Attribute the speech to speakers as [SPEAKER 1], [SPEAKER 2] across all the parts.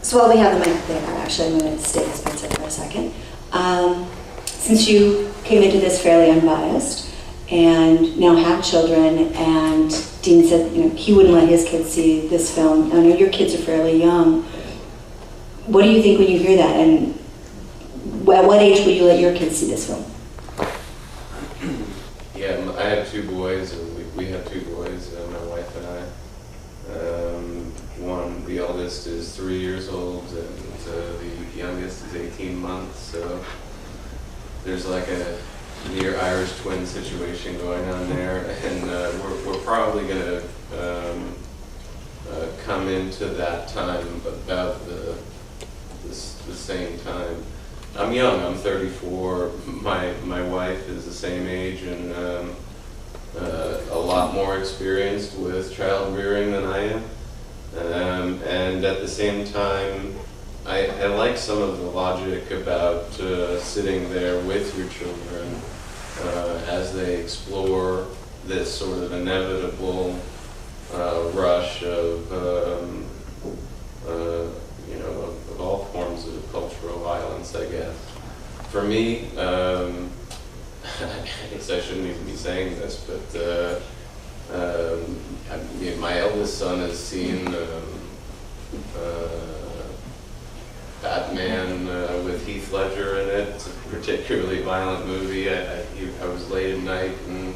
[SPEAKER 1] So while we have the mic there, actually I'm going to stay with Spencer for a second. Since you came into this fairly unbiased and now have children, and Dean said he wouldn't let his kids see this film. I know your kids are fairly young. What do you think when you hear that, and at what age would you let your kids see this film?
[SPEAKER 2] Yeah, I have two boys, or we have two boys, my wife and I. The eldest is 3 years old, and the youngest is 18 months, so there's like a near Irish twin situation going on there, and we're probably going to come into that time about the same time. I'm young, I'm 34, my wife is the same age and a lot more experienced with child rearing than I am. And at the same time, I like some of the logic about sitting there with your children as they explore this sort of inevitable rush of all forms of cultural violence, I guess. For me, I guess I shouldn't even be saying this, but my eldest son has seen Batman with Heath Ledger in it. It's a particularly violent movie. I was late at night and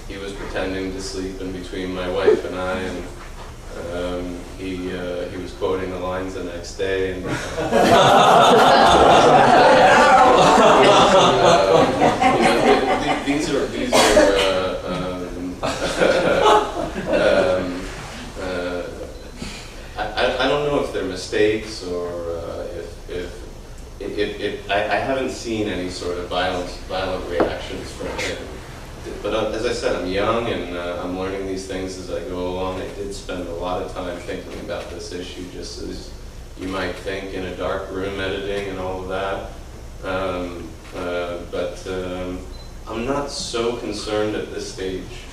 [SPEAKER 2] he was pretending to sleep in between my wife and I, and he was quoting the lines the next day. And, these are I don't know if they're mistakes or if I haven't seen any sort of violent reactions from him. But as I said, I'm young and I'm learning these things as I go along. I did spend a lot of time thinking about this issue, just as you might think in a dark room editing and all of that. But I'm not so concerned at this stage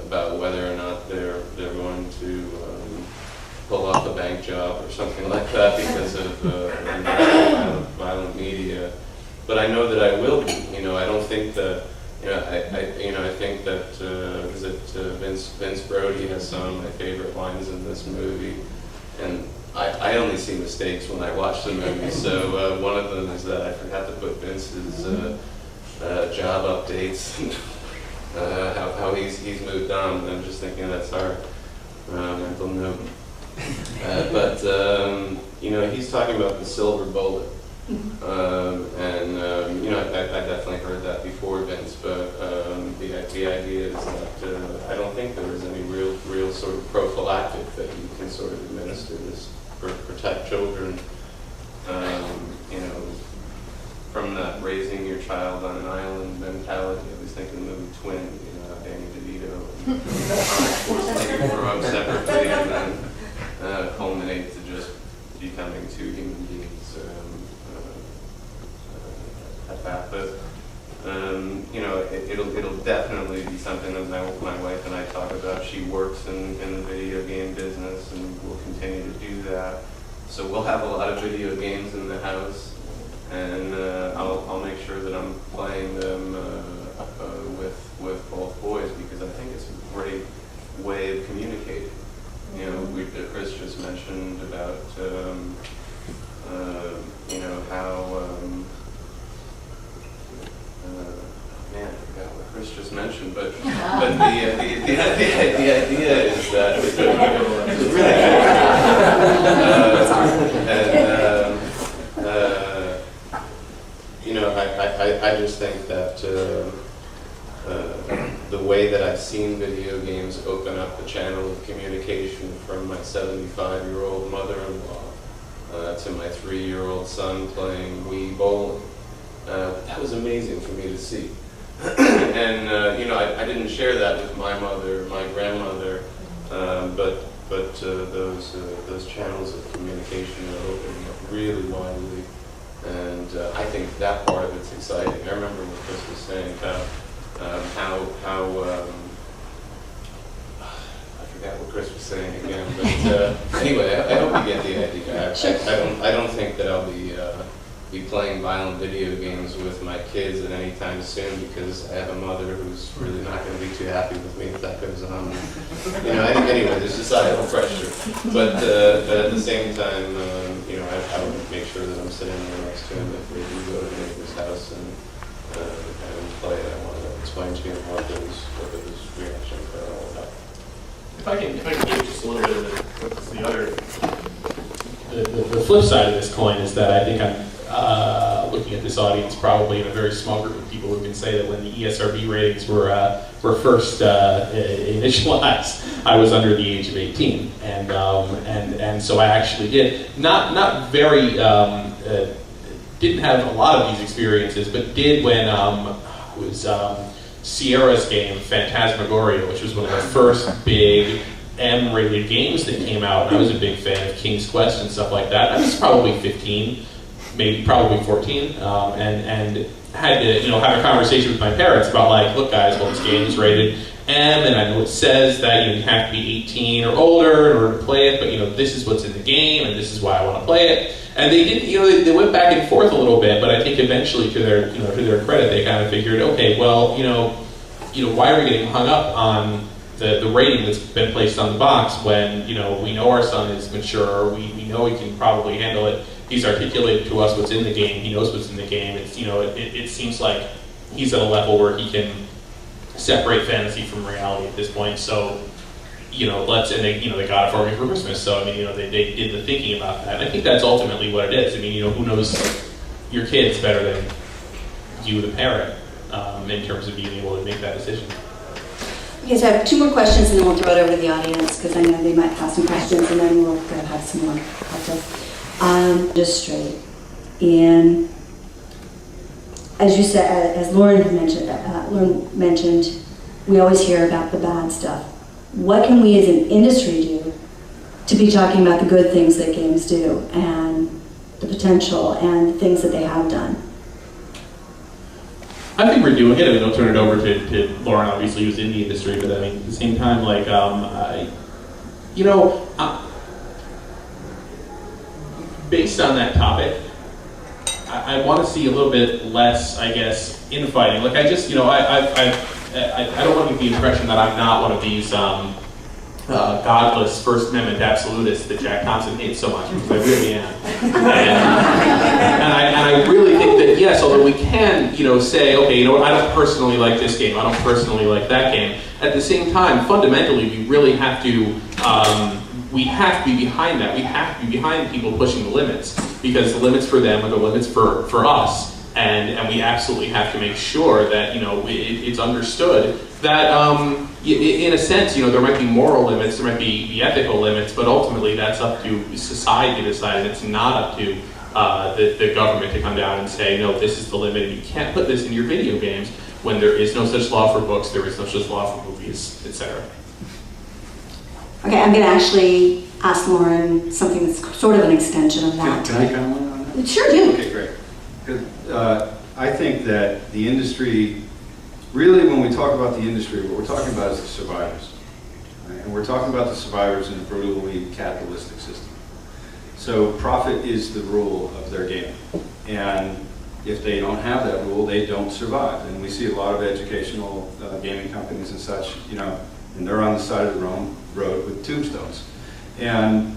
[SPEAKER 2] about whether or not they're going to pull off a bank job or something like that because of violent media. But I know that I will be. I don't think that. I think that Vince Brody has some of my favorite lines in this movie, and I only see mistakes when I watch the movie. So one of them is that I forgot to put Vince's job updates and how he's moved on. And I'm just thinking that's our mental note. But he's talking about the silver bullet. I definitely heard that before, Vince, but the idea is that I don't think there is any real sort of prophylactic that you can sort of administer this protect children, from that raising your child on an island mentality. I was thinking of the movie Twin, Danny DeVito, and grow up separately and then culminate to just becoming two human beings. At that, but it'll definitely be something that my wife and I talk about. She works in the video game business and will continue to do that. So we'll have a lot of video games in the house, and I'll make sure that I'm playing them with both boys, because I think it's a great way of communicating. Chris just mentioned about how. I forgot what Chris just mentioned, but the idea is that it's really I just think that the way that I've seen video games open up the channel of communication from my 75-year-old mother-in-law to my 3-year-old son playing Wii bowling. That was amazing for me to see. And I didn't share that with my mother, my grandmother, but those channels of communication are opening up really widely, and I think that part of it's exciting. I remember what Chris was saying about how I forgot what Chris was saying again. But anyway, I hope you get the idea. I don't think that I'll be playing violent video games with my kids at any time soon, because I have a mother who's really not going to be too happy with me if that goes on. You know, anyway, there's societal pressure. But at the same time, you know, I would make sure that I'm sitting there next to him if we do go to the neighbor's house and play it. I want to explain to him what his reactions are all about.
[SPEAKER 3] If I can give just a little bit of the flip side of this coin is that I think I'm looking at this audience probably in a very small group of people who can say that when the ESRB ratings were first initialized, I was under the age of 18, and so I actually did not very didn't have a lot of these experiences, but did when it was Sierra's game Phantasmagoria, which was one of the first big M-rated games that came out, and I was a big fan of King's Quest and stuff like that. I was probably 15, maybe probably 14, and had to have a conversation with my parents about, like, look guys, well, this game is rated M, and I know it says that you have to be 18 or older in order to play it, but this is what's in the game, and this is why I want to play it. And they didn't, they went back and forth a little bit, but I think eventually, to their credit, they kind of figured, okay, well, why are we getting hung up on the rating that's been placed on the box when, we know our son is mature, we know he can probably handle it. He's articulated to us what's in the game. He knows what's in the game. It's, it seems like he's at a level where he can separate fantasy from reality at this point. So, they got it for me for Christmas. So, I mean, they did the thinking about that. And I think that's ultimately what it is. I mean, who knows your kids better than you, the parent, in terms of being able to make that decision.
[SPEAKER 1] Okay, so I have two more questions, and then we'll throw it over to the audience, because I know they might have some questions, and then we'll have some more cocktails. Just straight. And as you said, as Lorne mentioned, we always hear about the bad stuff. What can we as an industry do to be talking about the good things that games do, and the potential, and the things that they have done?
[SPEAKER 3] I think we're doing it. I mean, I'll turn it over to Lorne, obviously, who's in the industry, but I mean, at the same time, like, based on that topic, I want to see a little bit less, I guess, infighting. Like, I just, I don't want to give the impression that I'm not one of these godless First Amendment absolutists that Jack Thompson hates so much, because I really am. And I really think that, yes, although we can, say, okay, I don't personally like this game, I don't personally like that game, at the same time, fundamentally, we really have to, we have to be behind that. We have to be behind people pushing the limits, because the limits for them are the limits for us. And we absolutely have to make sure that, it's understood that, in a sense, there might be moral limits, there might be ethical limits, but ultimately that's up to society to decide. It's not up to the government to come down and say, no, this is the limit, and you can't put this in your video games when there is no such law for books, there is no such law for movies, etc.
[SPEAKER 1] Okay, I'm going to actually ask Lorne something that's sort of an extension of that.
[SPEAKER 4] Can I comment on that?
[SPEAKER 1] Sure do.
[SPEAKER 4] Okay, great. I think that the industry, really when we talk about the industry, what we're talking about is the survivors. Right? And we're talking about the survivors in a brutally capitalistic system. So profit is the rule of their game. And if they don't have that rule, they don't survive. And we see a lot of educational gaming companies and such, and they're on the side of the road with tombstones. And